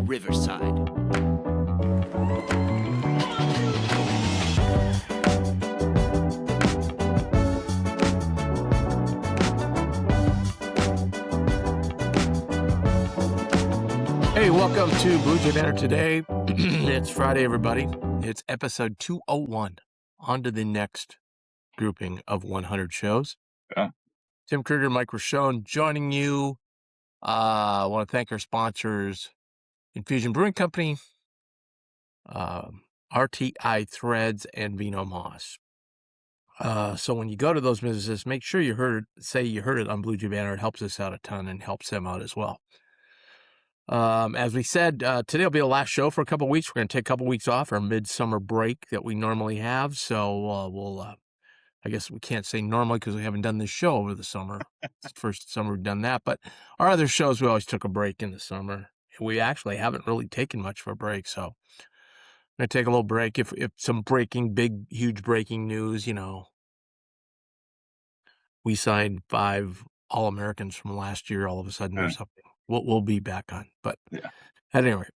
Riverside. Hey, welcome to BJB Today. It's Friday, everybody. It's episode 201. On to the next grouping of 100 shows. Yeah. Tim Kruger, Mike Rochon joining you. I want to thank our sponsors, Infusion Brewing Company, RTI Threads, and Vino Moss. So when you go to those businesses, make sure you heard it on Blue Jay Banner. It helps us out a ton and helps them out as well. As we said, today will be the last show for a couple of weeks. We're going to take a couple of weeks off our midsummer break that we normally have. So I guess we can't say normally because we haven't done this show over the summer. It's the first summer we've done that. But our other shows, we always took a break in the summer. We actually haven't really taken much of a break. So I'm going to take a little break. If some huge breaking news, we signed 5 All-Americans from last year all of a sudden or something. We'll be back on. But at any rate,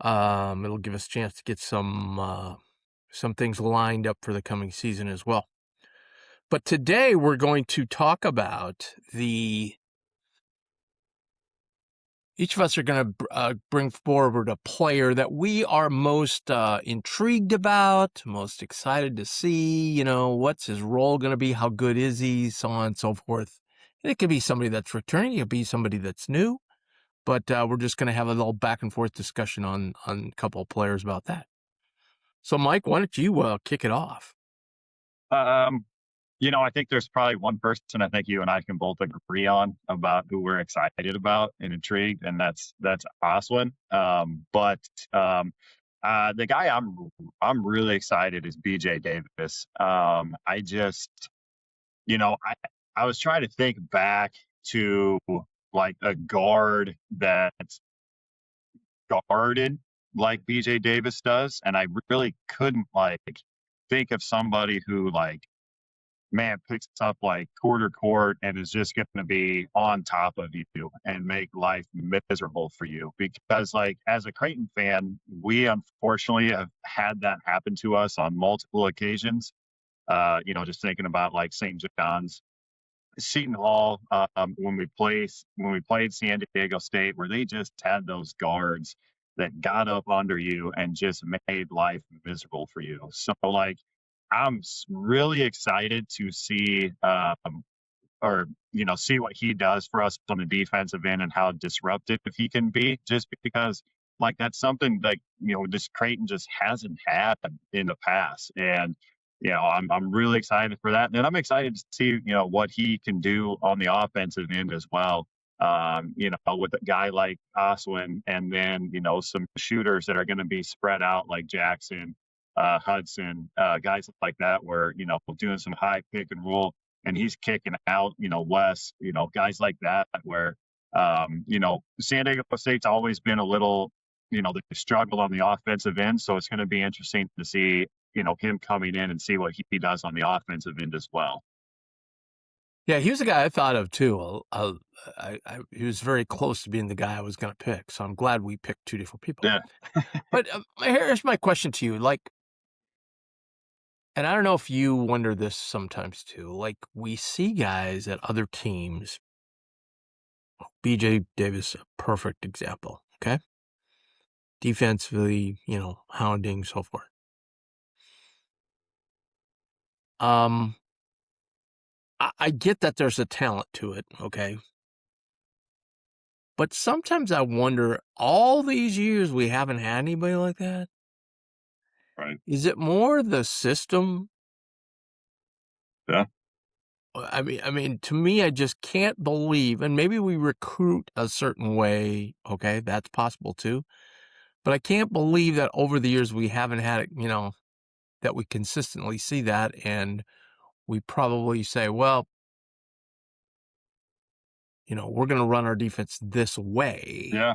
it'll give us a chance to get some things lined up for the coming season as well. But today we're going to talk about each of us are going to bring forward a player that we are most intrigued about, most excited to see, what's his role going to be, how good is he, so on and so forth. And it could be somebody that's returning, it could be somebody that's new, but we're just going to have a little back and forth discussion on a couple of players about that. So, Mike, why don't you kick it off? I think there's probably one person I think you and I can both agree on about who we're excited about and intrigued, and that's Oswin. But the guy I'm really excited is BJ Davis. I was trying to think back to like a guard that's guarded like BJ Davis does, and I really couldn't think of somebody who picks up quarter court and is just going to be on top of you and make life miserable for you. Because as a Creighton fan, we unfortunately have had that happen to us on multiple occasions. Just thinking about St. John's, Seton Hall, when we played San Diego State, where they just had those guards that got up under you and just made life miserable for you. So I'm really excited to see see what he does for us on the defensive end and how disruptive he can be, just because that's something this Creighton just hasn't had in the past. And I'm really excited for that. And I'm excited to see what he can do on the offensive end as well. With a guy like Oswin, and then some shooters that are going to be spread out like Jackson, Hudson, guys like that, where doing some high pick and roll, and he's kicking out Wes, guys like that, where San Diego State's always been a little they struggle on the offensive end, so it's going to be interesting to see him coming in and see what he does on the offensive end as well. Yeah, he was a guy I thought of too. He was very close to being the guy I was going to pick, so I'm glad we picked 2 different people. Yeah. But here's my question to you, and I don't know if you wonder this sometimes too. We see guys at other teams. BJ Davis, a perfect example. Okay, defensively, hounding, so forth. I get that there's a talent to it, okay? But sometimes I wonder, all these years we haven't had anybody like that? Right. Is it more the system? Yeah. I mean, to me, I just can't believe, and maybe we recruit a certain way, okay? That's possible too. But I can't believe that over the years we haven't had it, that we consistently see that, and we probably say, well, we're going to run our defense this way. Yeah.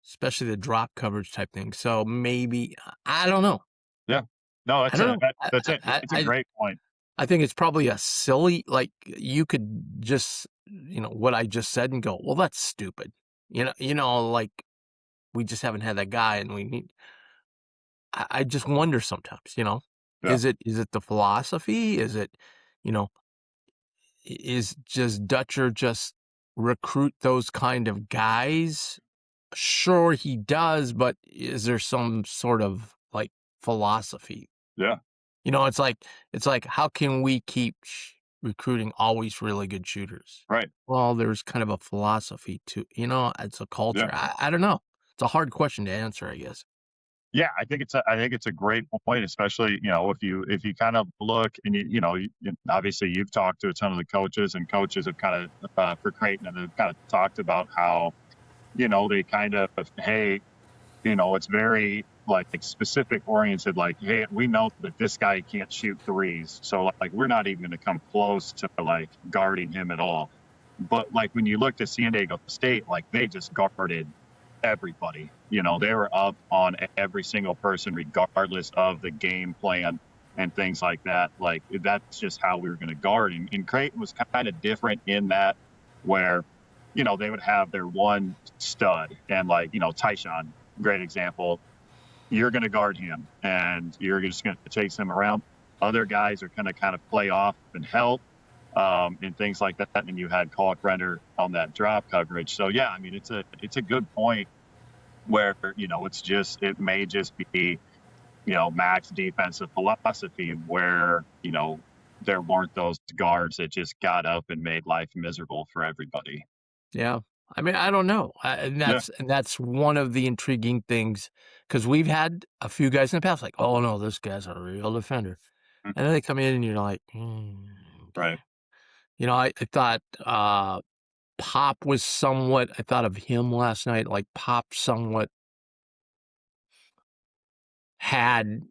Especially the drop coverage type thing. So maybe, I don't know. Yeah. No, that's a great point. I think it's probably a silly, you could just, what I just said and go, well, that's stupid. We're we just haven't had that guy, and we need. I just wonder sometimes, Yeah. is it the philosophy? Is it, you know, is just Dutcher just recruit those kind of guys? Sure, he does, but is there some sort of like philosophy? Yeah. It's like how can we keep recruiting always really good shooters? Right. Well, there's kind of a philosophy to, it's a culture. Yeah. I don't know. It's a hard question to answer, I guess. Yeah, I think it's a great point, especially, if you kind of look and obviously you've talked to a ton of the coaches, and coaches have kind of for Creighton, and have kind of talked about how, they kind of, hey, it's very like specific oriented, like, hey, we know that this guy can't shoot threes. So like we're not even gonna come close to like guarding him at all. But like when you looked at San Diego State, like they just guarded everybody. They were up on every single person regardless of the game plan and things like that. Like that's just how we were gonna guard. And Creighton was kind of different in that, where they would have their one stud, and like, Tyshawn, great example. You're going to guard him and you're just going to chase him around. Other guys are going to kind of play off and help, and things like that. And you had Kalkbrenner on that drop coverage. So yeah, I mean, it's a good point where, it may just be, Mac's defensive philosophy where, there weren't those guards that just got up and made life miserable for everybody. Yeah. I mean, I don't know. And Yeah. that's one of the intriguing things because we've had a few guys in the past like, oh no, this guy's a real defender. Mm. And then they come in and you're like, Right. okay. I thought Pop was somewhat, I thought of him last night, like Pop somewhat had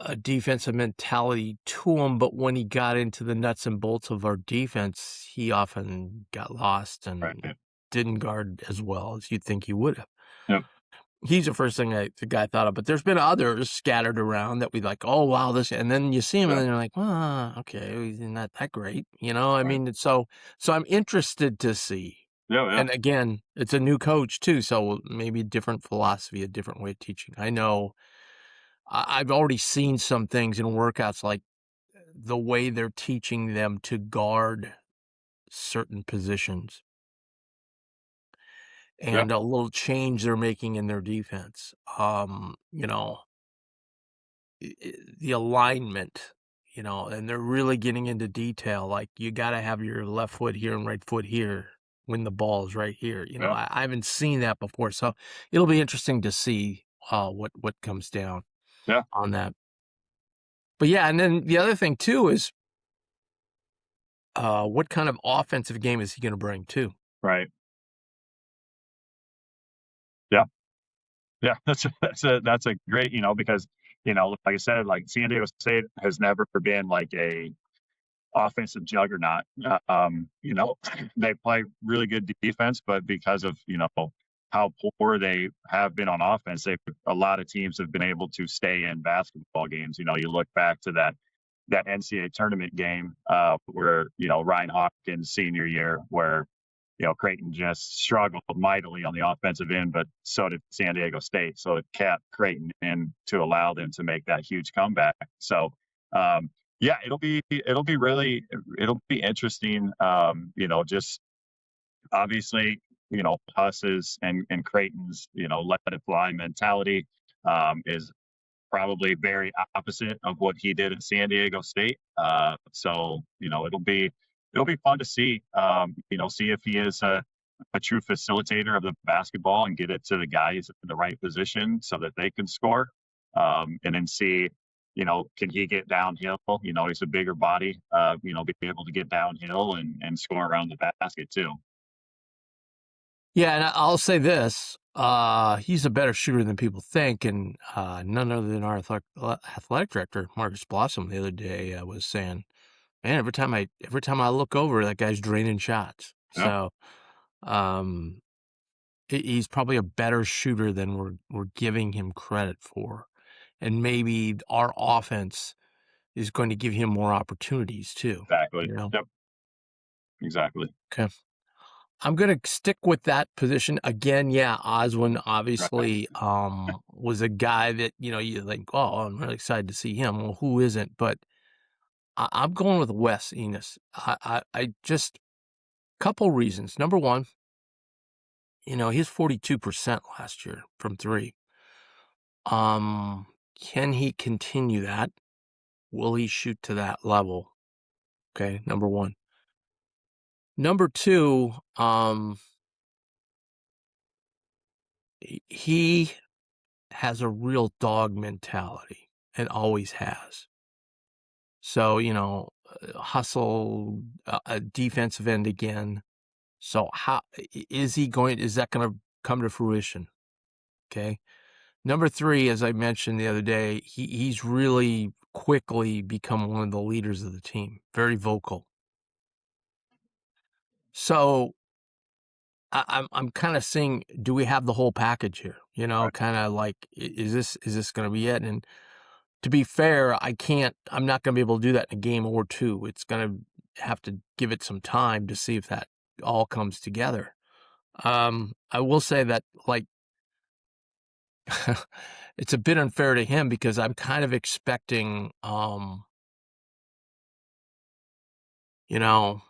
a defensive mentality to him, but when he got into the nuts and bolts of our defense, he often got lost and Right. didn't guard as well as you'd think he would have. Yep. He's the first thing the guy thought of, but there's been others scattered around that we like, oh wow, this, and then you see him, and Yeah. then you're like, well, okay, he's not that great, I Right. mean, so I'm interested to see, Yeah. Yeah. and again, it's a new coach too, so maybe a different philosophy, a different way of teaching. I know I've already seen some things in workouts, like the way they're teaching them to guard certain positions, Yeah. and a little change they're making in their defense. The alignment, and they're really getting into detail. Like you got to have your left foot here and right foot here when the ball is right here. Yeah. I haven't seen that before, so it'll be interesting to see what comes down Yeah. on that. But yeah, and then the other thing too is what kind of offensive game is he going to bring too? Right. Yeah. Yeah. That's a great, because, like I said, like San Diego State has never been like a offensive juggernaut. They play really good defense, but because of, how poor they have been on offense, a lot of teams have been able to stay in basketball games. You look back to that NCAA tournament game, where, Ryan Hawkins' senior year, where, Creighton just struggled mightily on the offensive end, but so did San Diego State. So it kept Creighton in to allow them to make that huge comeback. So, yeah, it'll be interesting. Just obviously, Huss's and Creighton's, let it fly mentality, is probably very opposite of what he did at San Diego State. So it'll be fun to see. See if he is a true facilitator of the basketball and get it to the guys in the right position so that they can score. And then see, can he get downhill? He's a bigger body. Be able to get downhill and score around the basket too. Yeah, and I'll say this, he's a better shooter than people think, and, none other than our athletic director, Marcus Blossom, the other day, was saying, "Man, every time I look over, that guy's draining shots." Yeah, So, um, he's probably a better shooter than we're giving him credit for, and maybe our offense is going to give him more opportunities too, exactly. you know? Yep, exactly. Okay. I'm gonna stick with that position again. Yeah, Oswin Right. obviously was a guy that you think, oh, I'm really excited to see him. Well, who isn't? But I'm going with Wes Enos. I just couple reasons. Number one, he's 42% last year from three. Can he continue that? Will he shoot to that level? Okay, number one. Number two, he has a real dog mentality and always has. So, hustle, a defensive end again. So is that going to come to fruition? Okay. Number three, as I mentioned the other day, he's really quickly become one of the leaders of the team, very vocal. So I'm kind of seeing, do we have the whole package here? Right. Kind of like, is this going to be it? And to be fair, I'm not going to be able to do that in a game or two. It's going to have to give it some time to see if that all comes together. I will say that, like, it's a bit unfair to him because I'm kind of expecting, you know,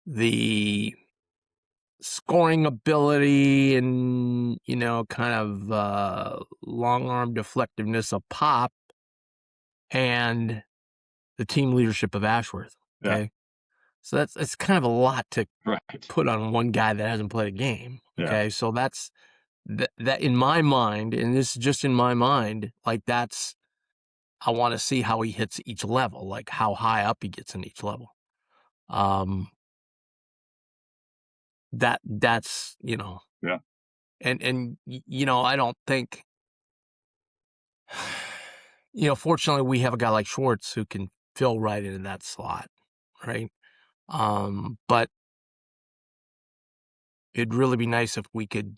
the scoring ability and, kind of long arm deflectiveness of Pop and the team leadership of Ashworth. Yeah. Okay. So it's kind of a lot to Right. put on one guy that hasn't played a game. Yeah. Okay. So that in my mind, and this is just in my mind, like I want to see how he hits each level, like how high up he gets in each level. Um, that's, Yeah. and I don't think, fortunately we have a guy like Schwartz who can fill right into that slot, right? But it'd really be nice if we could,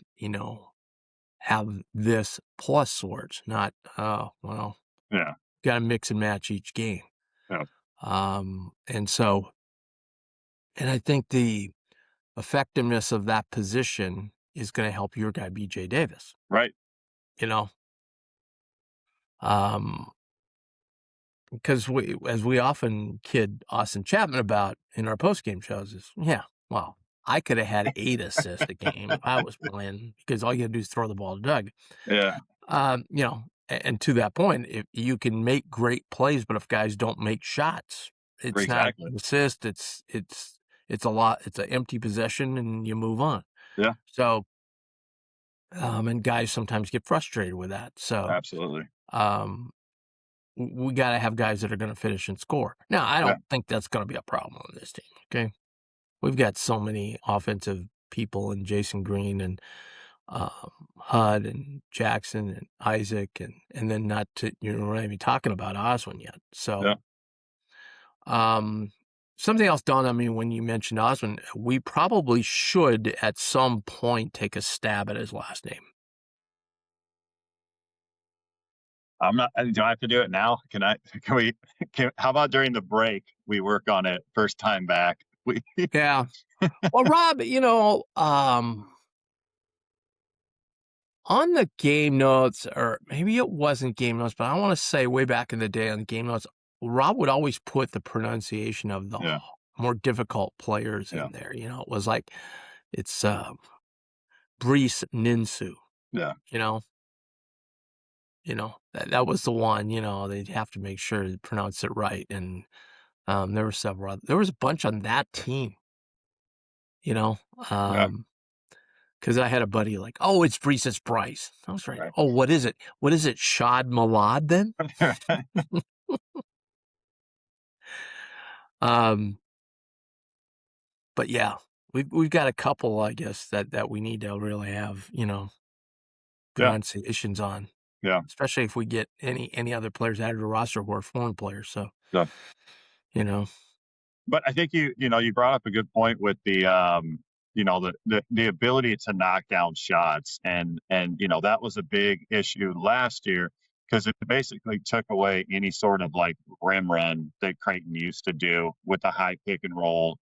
have this plus Schwartz, not, well, Yeah. got to mix and match each game. Yeah. And so, and I think the effectiveness of that position is going to help your guy, BJ Davis, Right. you know, um, because as we often kid Austin Chapman about in our post-game shows is, yeah, well, I could have had 8 assists a game if I was playing because all you gotta do is throw the ball to Doug. Yeah. And to that point, if you can make great plays, but if guys don't make shots, it's not Exactly. an assist, it's a lot, it's an empty possession and you move on. Yeah. So, and guys sometimes get frustrated with that. So, Absolutely. um, we got to have guys that are going to finish and score. Now, I Yeah. don't think that's going to be a problem on this team. Okay, we've got so many offensive people, and Jason Green and Hud and Jackson and Isaac, and then not to we're not even talking about Oswin yet. So, Yeah. um, something else dawned on me when you mentioned Oswin. We probably should at some point take a stab at his last name. I'm not. Do I have to do it now? Can I? Can we? How about during the break we work on it first time back? We. Yeah. Well, Rob, on the game notes, or maybe it wasn't game notes, but I want to say way back in the day on the game notes, Rob would always put the pronunciation of the Yeah. more difficult players Yeah. in there. It was like it's Brees Ninsu. Yeah. You know, that was the one. They'd have to make sure to pronounce it right, and there were several. There was a bunch on that team. You know, Yeah. um, Because I had a buddy like, oh, it's Brees Bryce. I was right. Right. Oh, what is it? What is it? Shad Malad then? Um, but yeah, we've got a couple, I guess, that we need to really have, Yeah. pronunciations on, Yeah. especially if we get any other players added to the roster who are foreign players. So, Yeah. you know, But I think you brought up a good point with the the ability to knock down shots, and that was a big issue last year because it basically took away any sort of like rim run that Creighton used to do with the high pick and roll.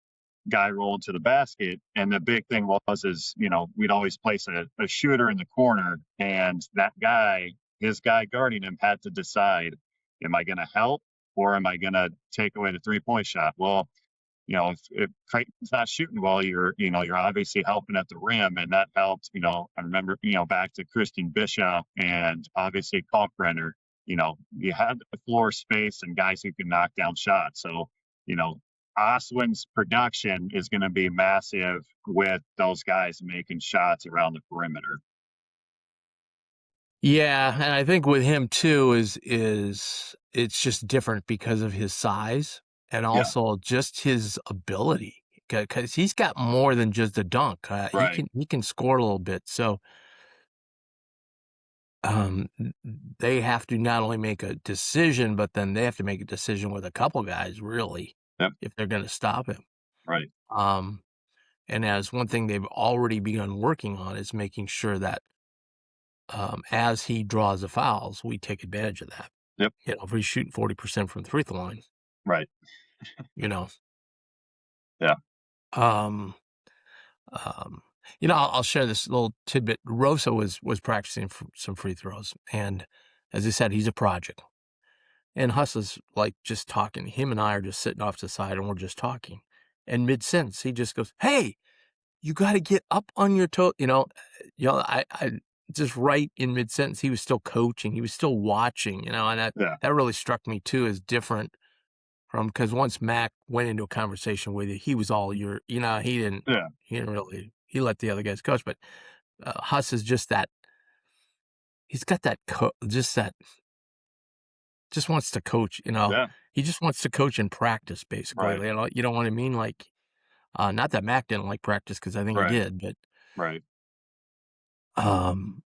guy rolled to the basket. And the big thing is, we'd always place a shooter in the corner, and that guy, his guy guarding him, had to decide, am I going to help or am I going to take away the 3-point shot? Well, if Creighton's not shooting well, you're obviously helping at the rim, and that helped. I remember, back to Christian Bishop and obviously Kalkbrenner. You had the floor space and guys who can knock down shots. So, you know, Oswin's production is going to be massive with those guys making shots around the perimeter. Yeah, and I think with him too is it's just different because of his size and Yeah, also just his ability because he's got more than just a dunk. right. He can score a little bit. So um, they have to not only make a decision, but then they have to make a decision with a couple guys really Yep, if they're going to stop him. right. Um, and as one thing they've already begun working on is making sure that as he draws the fouls, we take advantage of that. Yep, If he's shooting 40% from the free throw line, right. you know, Yeah, um, um, I'll share this little tidbit. Rosa was practicing some free throws, and as I said, he's a project. And Huss is like just talking. Him and I are just sitting off to the side, and we're just talking. And mid sentence, he just goes, "Hey, you got to get up on your toe." I just right in mid sentence, he was still coaching, he was still watching, and yeah, that really struck me too as different from because once Mac went into a conversation with you, he was all yeah, he didn't really he let the other guys coach, but Huss is just that he's got that just wants to coach, yeah. he just wants to coach in practice basically. Right, You know what I mean? Like not that Mac didn't like practice because I think he right, did, but right. um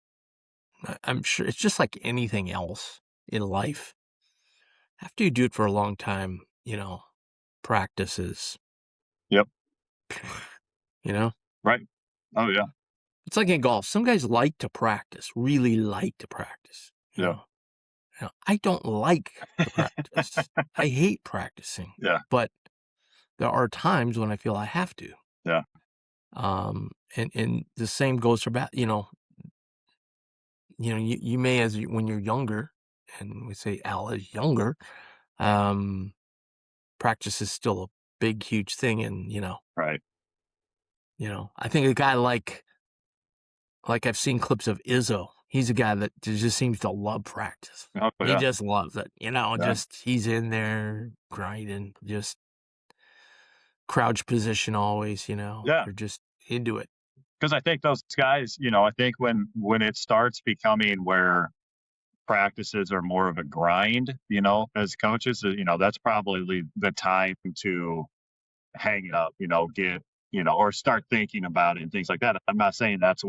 I'm sure it's just like anything else in life. After you do it for a long time, practices, Yep, you know? right. Oh, yeah, It's like in golf. Some guys like to practice, really like to practice, yeah, I don't like to practice. I hate practicing, yeah, but there are times when I feel I have to. yeah, And the same goes for you may when you're younger, and we say Al is younger, um, practice is still a big, huge thing. And, right. I think a guy like I've seen clips of Izzo. He's a guy that just seems to love practice. Oh, He yeah, just loves it, yeah, just he's in there grinding, just crouch position always, yeah. or just into it. Because I think those guys, I think when it starts becoming where practices are more of a grind, as coaches, that's probably the time to hang it up, or start thinking about it and things like that. I'm not saying that's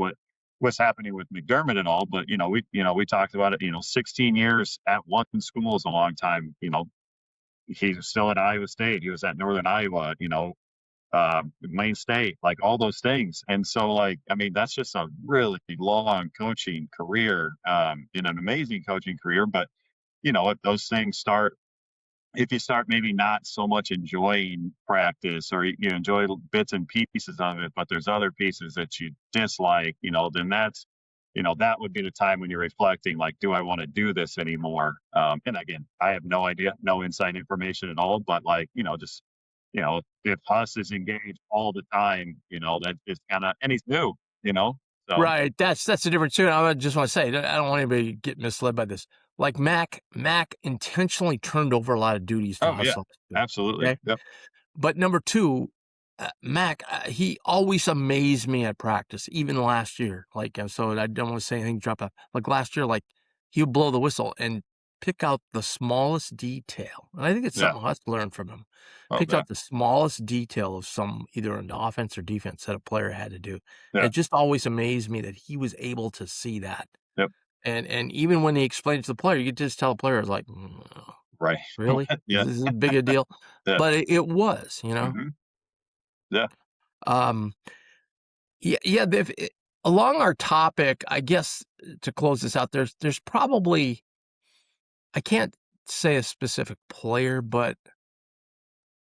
what's happening with McDermott and all, but we talked about it. 16 years at one school is a long time. He's still at Iowa State. He was at Northern Iowa. Maine State, like all those things. And so, like, I mean, that's just a really long coaching career, an amazing coaching career. But if those things start, if you start maybe not so much enjoying practice or you enjoy bits and pieces of it, but there's other pieces that you dislike, then that would be the time when you're reflecting, like, do I want to do this anymore? And again, I have no idea, no inside information at all, but like, just, if Huss is engaged all the time, that is kind of, and he's new, so, Right. That's the difference too. And I just want to say, I don't want anybody to get misled by this. Like Mac intentionally turned over a lot of duties to oh, yeah, Hustle. absolutely. Okay. Yep. But number two, Mac, he always amazed me at practice, even last year. Like, so I don't want to say anything, drop out. Like last year, like he would blow the whistle and pick out the smallest detail. And I think it's Yeah. something Huss learned from him. Oh, Picked yeah. out the smallest detail of either in the offense or defense that a player had to do. Yeah. It just always amazed me that he was able to see that. Yep. And even when he explained it to the player, you could just tell the player was like, Right. really? Yeah. This is a big a deal. Yeah. But it was, Hmm. Yeah. Um, yeah. Along our topic, I guess to close this out, there's probably I can't say a specific player, but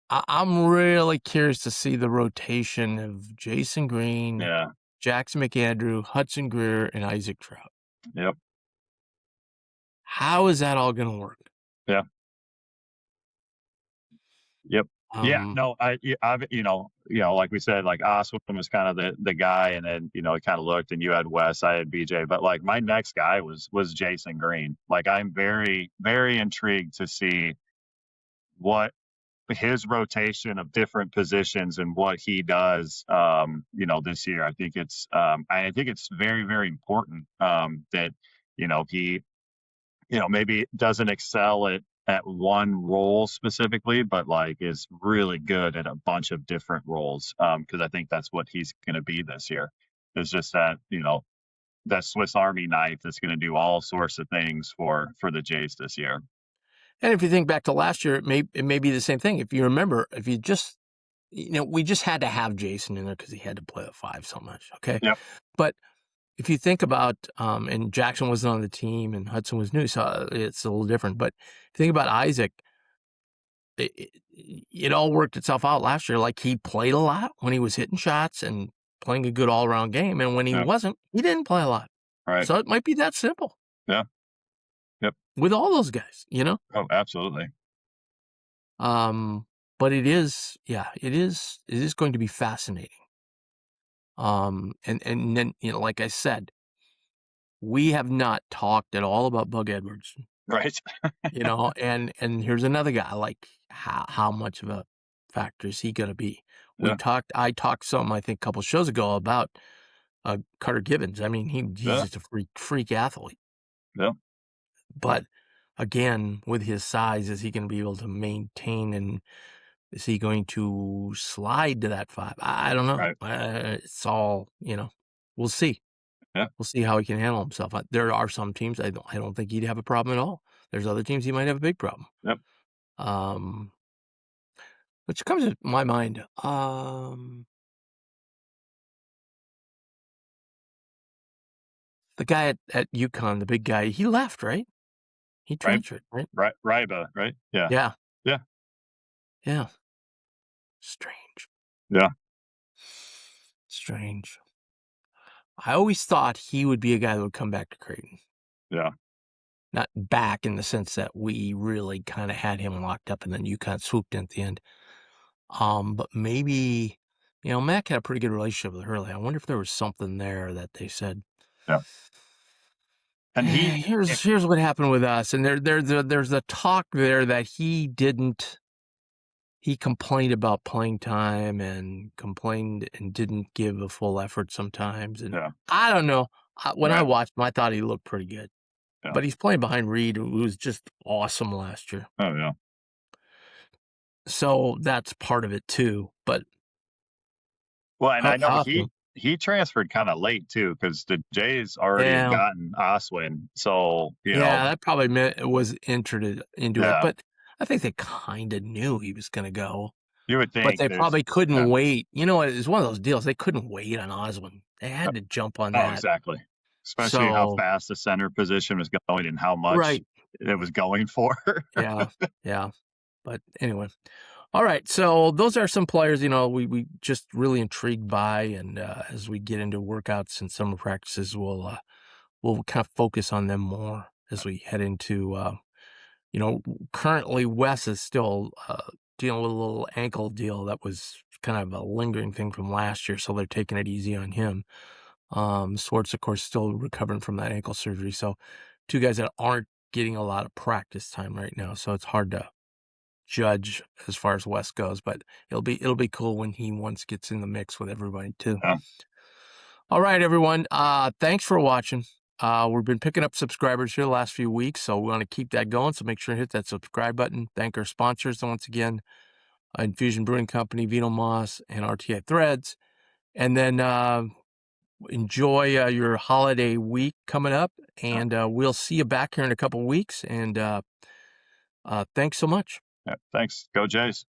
I'm really curious to see the rotation of Jason Green, Yeah. Jackson McAndrew, Hudson Greer, and Isaac Trout. Yep. How is that all going to work? Yeah. Yep. Yeah. Um, No, I've, like we said, like Oswin was kind of the guy, and then it kind of looked, and you had Wes, I had BJ, but like my next guy was Jason Green. Like I'm very very intrigued to see what his rotation of different positions and what he does, this year. I think it's very, very important that, he, maybe doesn't excel at one role specifically, but like is really good at a bunch of different roles. Cause I think that's what he's going to be this year. It's just that, that Swiss Army knife that's going to do all sorts of things for the Jays this year. and if you think back to last year, it may be the same thing. If you remember, if you just, we just had to have Jason in there because he had to play the 5 so much. Okay. Yep. But if you think about, and Jackson wasn't on the team and Hudson was new, so it's a little different. But if you think about Isaac, it all worked itself out last year. Like he played a lot when he was hitting shots and playing a good all around game. And when he Yep. wasn't, he didn't play a lot. Right. So it might be that simple Yeah. Yep. with all those guys, Oh, absolutely. But it is, yeah, it is going to be fascinating. And then, like I said, we have not talked at all about Bug Edwards, Right. and here's another guy, like how much of a factor is he going to be? Yeah. I talked some, I think a couple shows ago about Carter Gibbons. I mean, he's Yeah. just a freak athlete, Yeah. but again, with his size, is he going to be able to maintain, and is he going to slide to that 5? I don't know. Right. It's all, we'll see. Yeah. We'll see how he can handle himself. There are some teams I don't think he'd have a problem at all. There's other teams he might have a big problem. Yep. Um, which comes to my mind. The guy at UConn, the big guy, he left, right? He Right. transferred, right? Right. Ryba. Right. Yeah. Yeah. Yeah. Yeah. Strange. Yeah. Strange. I always thought he would be a guy that would come back to Creighton. Yeah. Not back in the sense that we really kind of had him locked up and then UConn swooped in at the end. But maybe, Mac had a pretty good relationship with Hurley. I wonder if there was something there that they said, Yeah. And "Hey, here's what happened with us." And there's a talk there that he complained about playing time and complained and didn't give a full effort sometimes. And yeah. I don't know. When I Right. watched him, I thought he looked pretty good. Yeah. But he's playing behind Reed, who was just awesome last year. Oh yeah. So that's part of it too. But Well, and I know awesome. he transferred kind of late too, because the Jays already had Yeah. gotten Oswin. So Yeah, that probably meant it was entered into it, yeah, but I think they kinda knew he was gonna go, you would but think they there's probably yeah. couldn't wait. You know what? It's one of those deals, they couldn't wait on Oswin. They had to jump on Oh, that. exactly. Especially how So fast the center position was going and how much right. it was going for. Yeah, yeah, but anyway. Alright, so those are some players, we just really intrigued by, and, as we get into workouts and summer practices, we'll kind of focus on them more as we head into, currently Wes is still dealing with a little ankle deal that was kind of a lingering thing from last year, so they're taking it easy on him. Swartz, of course, still recovering from that ankle surgery. So 2 guys that aren't getting a lot of practice time right now, so it's hard to judge as far as Wes goes, but it'll be cool when he once gets in the mix with everybody too. Yeah. All right, everyone. Thanks for watching. We've been picking up subscribers here the last few weeks, so we want to keep that going. So make sure to hit that subscribe button. Thank our sponsors once again, Infusion Brewing Company, Vino Moss, and RTI Threads. And then enjoy your holiday week coming up, and we'll see you back here in a couple weeks. And thanks so much. Yeah. Thanks. Go Jays.